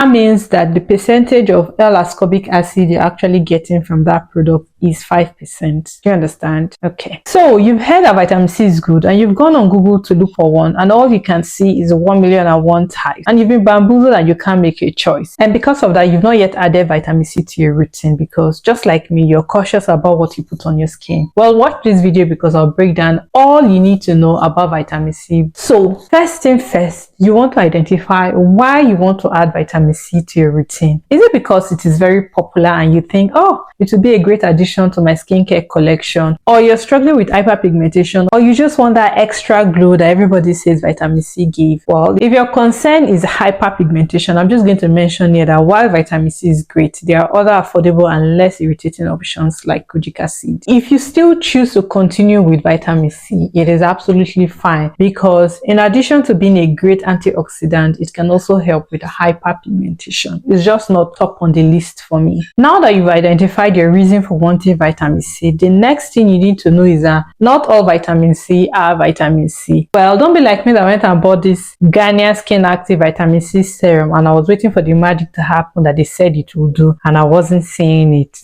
That means that the percentage of L-ascorbic acid you're actually getting from that product is 5%. Do you understand? Okay. So you've heard that vitamin C is good and you've gone on Google to look for one, and all you can see is 1,000,001 types, and you've been bamboozled and you can't make a choice. And because of that, you've not yet added vitamin C to your routine because, just like me, you're cautious about what you put on your skin. Well, watch this video because I'll break down all you need to know about vitamin C. So first thing first, you want to identify why you want to add vitamin C to your routine. Is it because it is very popular and you think, oh, it would be a great addition to my skincare collection, or you're struggling with hyperpigmentation, or you just want that extra glow that everybody says vitamin C gives? Well, if your concern is hyperpigmentation, I'm just going to mention here that while vitamin C is great, there are other affordable and less irritating options like kojic acid. If you still choose to continue with vitamin C, it is absolutely fine, because in addition to being a great antioxidant, it can also help with hyperpigmentation. It's just not top on the list for me. Now that you've identified your reason for wanting vitamin C, the next thing you need to know is that not all vitamin C are vitamin C. Well, don't be like me that went and bought this Garnier Skin Active Vitamin C serum, and I was waiting for the magic to happen that they said it would do, and I wasn't seeing it.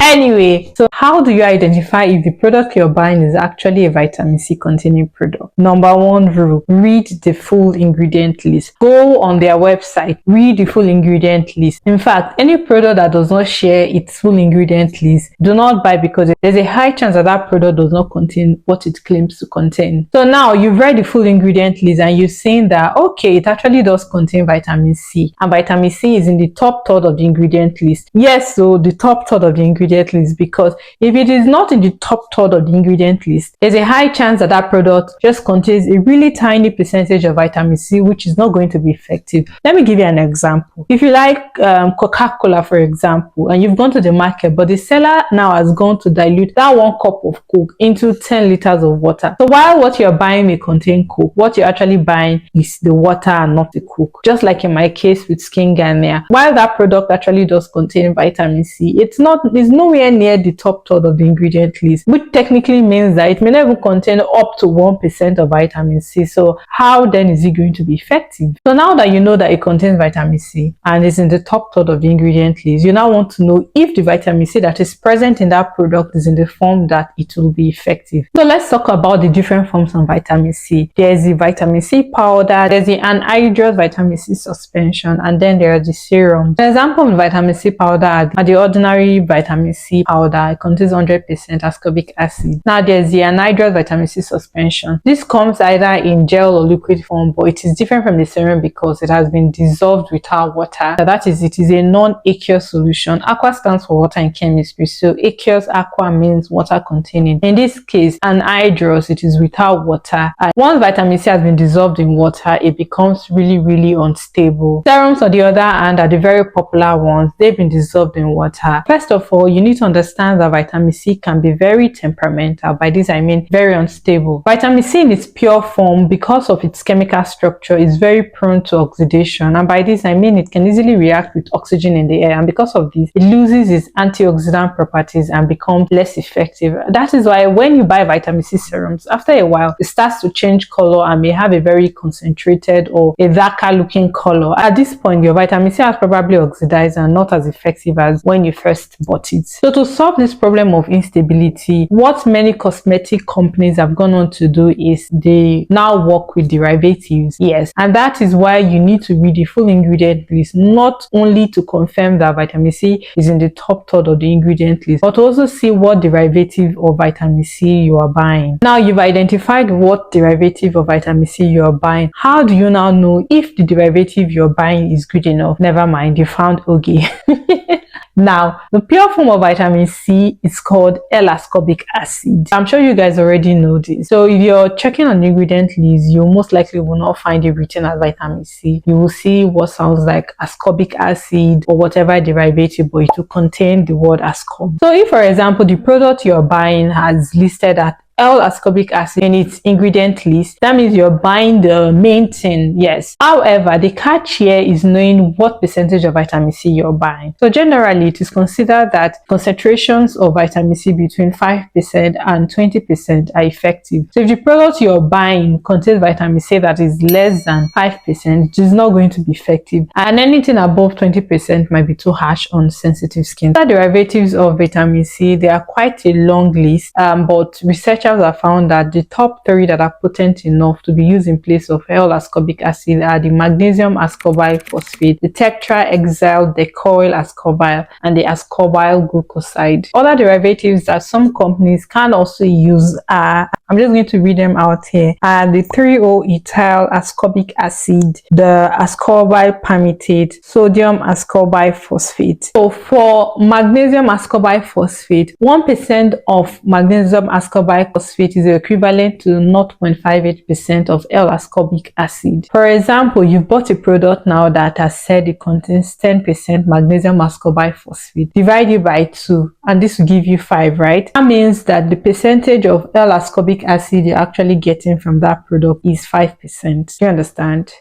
Anyway, so how do you identify if the product you're buying is actually a vitamin C containing product? Number one rule, read the full ingredient list. Go on their website, read the full ingredient list. In fact, any product that does not share its full ingredient list, do not buy, because there's a high chance that that product does not contain what it claims to contain. So now you've read the full ingredient list and you've seen that, okay, it actually does contain vitamin C, and vitamin C is in the top third of the ingredient list. Yes, so the top third of the ingredient list, because if it is not in the top third of the ingredient list, there's a high chance that that product just contains a really tiny percentage of vitamin C, which is not going to be effective. Let me give you an example. If you like Coca-Cola, for example, and you've gone to the market, but the seller now has gone to dilute that 1 cup of Coke into 10 liters of water. So while what you're buying may contain Coke, what you're actually buying is the water and not the Coke. Just like in my case with Skin Garnier, while that product actually does contain vitamin C, it's nowhere near the top third of the ingredient list, which technically means that it may not even contain up to 1% of vitamin C. So how then is it going to be effective? So now that you know that it contains vitamin C and is in the top third of the ingredient list, you now want to know if the vitamin C that is present in that product is in the form that it will be effective. So let's talk about the different forms of vitamin C. There's the vitamin C powder, there's the anhydrous vitamin C suspension, and then there are the serum. The example of vitamin C powder are the ordinary vitamin C powder. It contains 100% ascorbic acid. Now there's the anhydrous vitamin C suspension. This comes either in gel or liquid form, but it is different from the serum because it has been dissolved without water. So that is, it is a non-aqueous solution. Aqua stands for water in chemistry, so aqueous, aqua means water containing. In this case, anhydrous, it is without water. And once vitamin C has been dissolved in water, it becomes really unstable. Serums, on the other hand, are the very popular ones. They've been dissolved in water. First of all, you need to understand that vitamin C can be very temperamental. By this I mean very unstable. Vitamin C in its pure form, because of its chemical structure, is very prone to oxidation, and by this I mean it can easily react with oxygen in the air, and because of this it loses its antioxidant properties and becomes less effective. That is why when you buy vitamin C serums, after a while it starts to change color and may have a very concentrated or a darker looking color. At this point, your vitamin C has probably oxidized and not as effective as when you first bought it. So to solve this problem of instability, what many cosmetic companies have gone on to do is they now work with derivatives. Yes, and that is why you need to read the full ingredient list, not only to confirm that vitamin C is in the top third of the ingredient list, but also see what derivative of vitamin C you are buying. Now you've identified what derivative of vitamin C you are buying. How do you now know if the derivative you're buying is good enough? Never mind, you found Ogi. Now, the pure form of vitamin C is called L-ascorbic acid. I'm sure you guys already know this. So if you're checking on the ingredient list, you most likely will not find it written as vitamin C. You will see what sounds like ascorbic acid or whatever derivative, but it will contain the word ascorb. So if, for example, the product you're buying has listed at L-ascorbic acid in its ingredient list, that means you're buying the main thing, yes. However, the catch here is knowing what percentage of vitamin C you're buying. So generally, it is considered that concentrations of vitamin C between 5% and 20% are effective. So if the product you're buying contains vitamin C that is less than 5%, it is not going to be effective. And anything above 20% might be too harsh on sensitive skin. The derivatives of vitamin C, they are quite a long list, but researchers have found that the top 3 that are potent enough to be used in place of L-ascorbic acid are the magnesium ascorbyl phosphate, the tetrahexyl decoyl ascorbyl, and the ascorbyl glucoside. Other derivatives that some companies can also use are, I'm just going to read them out here, are the 3-O-ethyl ascorbic acid, the ascorbyl palmitate, sodium ascorbyl phosphate. So for magnesium ascorbyl phosphate, 1% of magnesium ascorbyl phosphate is equivalent to 0.58% of L-ascorbic acid. For example, you've bought a product now that has said it contains 10% magnesium ascorbyl phosphate. Divide it by 2 and this will give you 5, right? That means that the percentage of L-ascorbic acid you're actually getting from that product is 5%. Do you understand?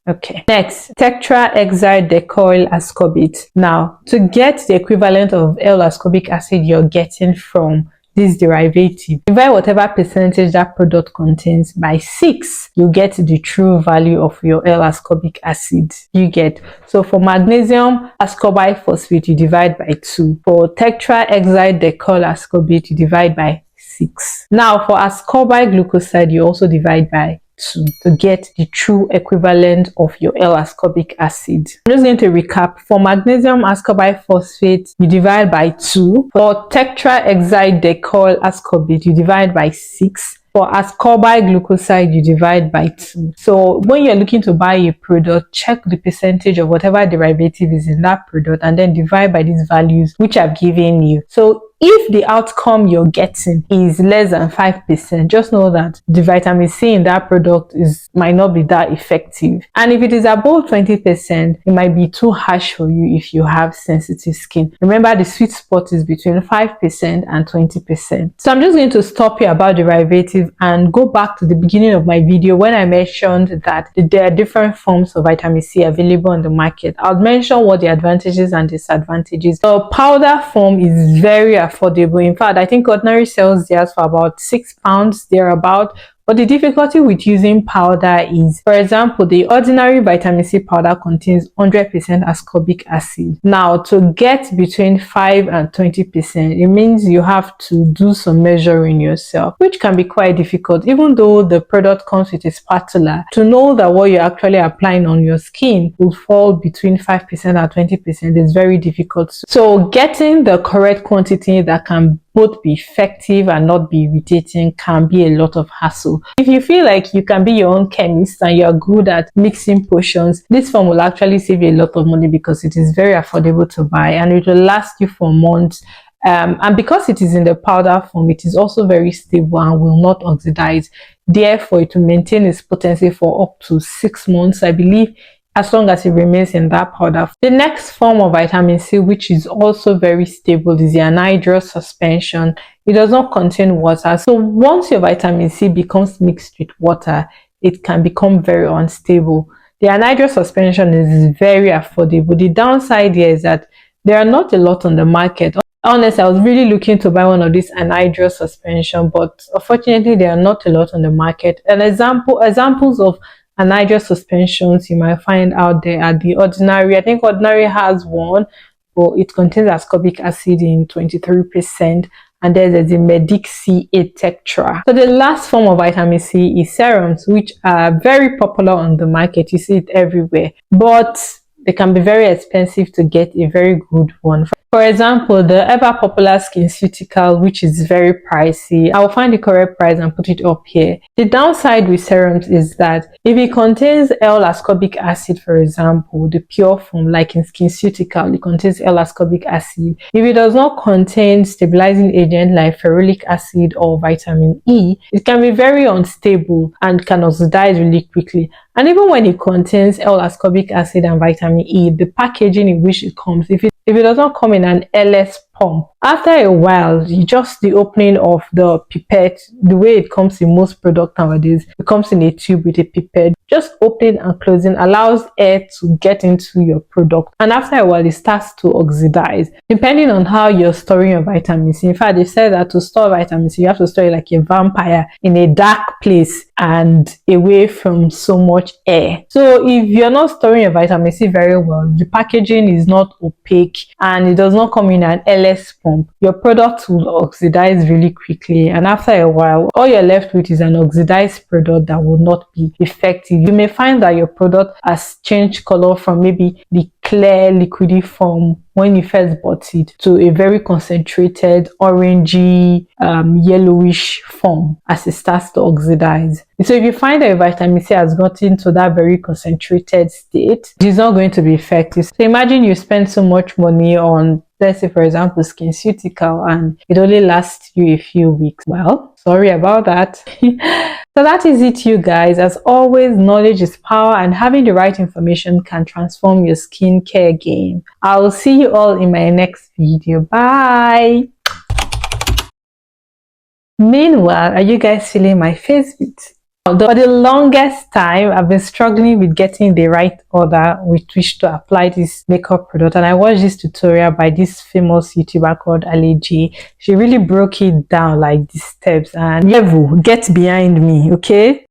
Okay. Next, tetrahexyl decoyl ascorbate. Now, to get the equivalent of L-ascorbic acid you're getting from this derivative, divide whatever percentage that product contains by 6, you get the true value of your L-ascorbic acid. You get, so for magnesium ascorbyl phosphate, you divide by 2. For tetrahexyl decoyl ascorbate, you divide by 6. Now for ascorbyl glucoside, you also divide by 2 to get the true equivalent of your L-ascorbic acid. I'm just going to recap. For magnesium ascorbyl phosphate, you divide by 2. For tetrahexyl decoyl ascorbate, you divide by 6. For ascorbyl glucoside, you divide by 2. So when you're looking to buy a product, check the percentage of whatever derivative is in that product and then divide by these values which I've given you. So if the outcome you're getting is less than 5%, just know that the vitamin C in that product might not be that effective. And if it is above 20%, it might be too harsh for you if you have sensitive skin. Remember, the sweet spot is between 5% and 20%. So I'm just going to stop here about derivative and go back to the beginning of my video when I mentioned that there are different forms of vitamin C available on the market. I'll mention what the advantages and disadvantages. The powder form is very affordable. In fact, I think ordinary sells theirs for about £6 thereabout. But the difficulty with using powder is, for example, the ordinary vitamin C powder contains 100% ascorbic acid. Now, to get between 5 and 20%, it means you have to do some measuring yourself, which can be quite difficult. Even though the product comes with a spatula, to know that what you're actually applying on your skin will fall between 5% and 20% is very difficult. So getting the correct quantity that can both be effective and not be irritating can be a lot of hassle. If you feel like you can be your own chemist and you're good at mixing potions, this form will actually save you a lot of money because it is very affordable to buy and it will last you for months. And because it is in the powder form, it is also very stable and will not oxidize. Therefore, it will maintain its potency for up to 6 months, I believe, as long as it remains in that powder. The next form of vitamin C, which is also very stable, is the anhydrous suspension. It does not contain water. So once your vitamin C becomes mixed with water, it can become very unstable. The anhydrous suspension is very affordable. The downside here is that there are not a lot on the market. Honestly, I was really looking to buy one of these anhydrous suspension, but unfortunately, there are not a lot on the market. An examples of anhydrous suspensions you might find out there are the ordinary. I think ordinary has one, but it contains ascorbic acid in 23%. And then there's the Medic C8 Tetra. So the last form of vitamin C is serums, which are very popular on the market. You see it everywhere, but they can be very expensive to get a very good one. For example, the ever popular SkinCeutical, which is very pricey. I'll find the correct price and put it up here. The downside with serums is that if it contains L-ascorbic acid, for example, the pure form, like in SkinCeutical, it contains L-ascorbic acid. If it does not contain stabilizing agent like ferulic acid or vitamin E, it can be very unstable and can oxidize really quickly. And even when it contains L-ascorbic acid and vitamin E, the packaging in which it comes, if it does not come in an LS pump. After a while, just the opening of the pipette, the way it comes in most products nowadays, it comes in a tube with a pipette. Just opening and closing allows air to get into your product, and after a while it starts to oxidize depending on how you're storing your vitamin C. In fact, they said that to store vitamin C, you have to store it like a vampire in a dark place and away from so much air. So if you're not storing your vitamin C very well, the packaging is not opaque and it does not come in an LS pump, your product will oxidize really quickly, and after a while all you're left with is an oxidized product that will not be effective. You may find that your product has changed color from maybe the clear liquidy form when you first bought it to a very concentrated orangey yellowish form as it starts to oxidize. So if you find that your vitamin C has gotten to that very concentrated state, it is not going to be effective. So imagine you spend so much money on, let's say for example, SkinCeutical, and it only lasts you a few weeks. Well, sorry about that. So that is it, you guys. As always, knowledge is power, and having the right information can transform your skincare game. I will see you all in my next video. Bye. Meanwhile, are you guys feeling my face bit? For the longest time, I've been struggling with getting the right order with which to apply this makeup product, and I watched this tutorial by this famous YouTuber called Ali. She really broke it down like the steps, and level, get behind me, okay?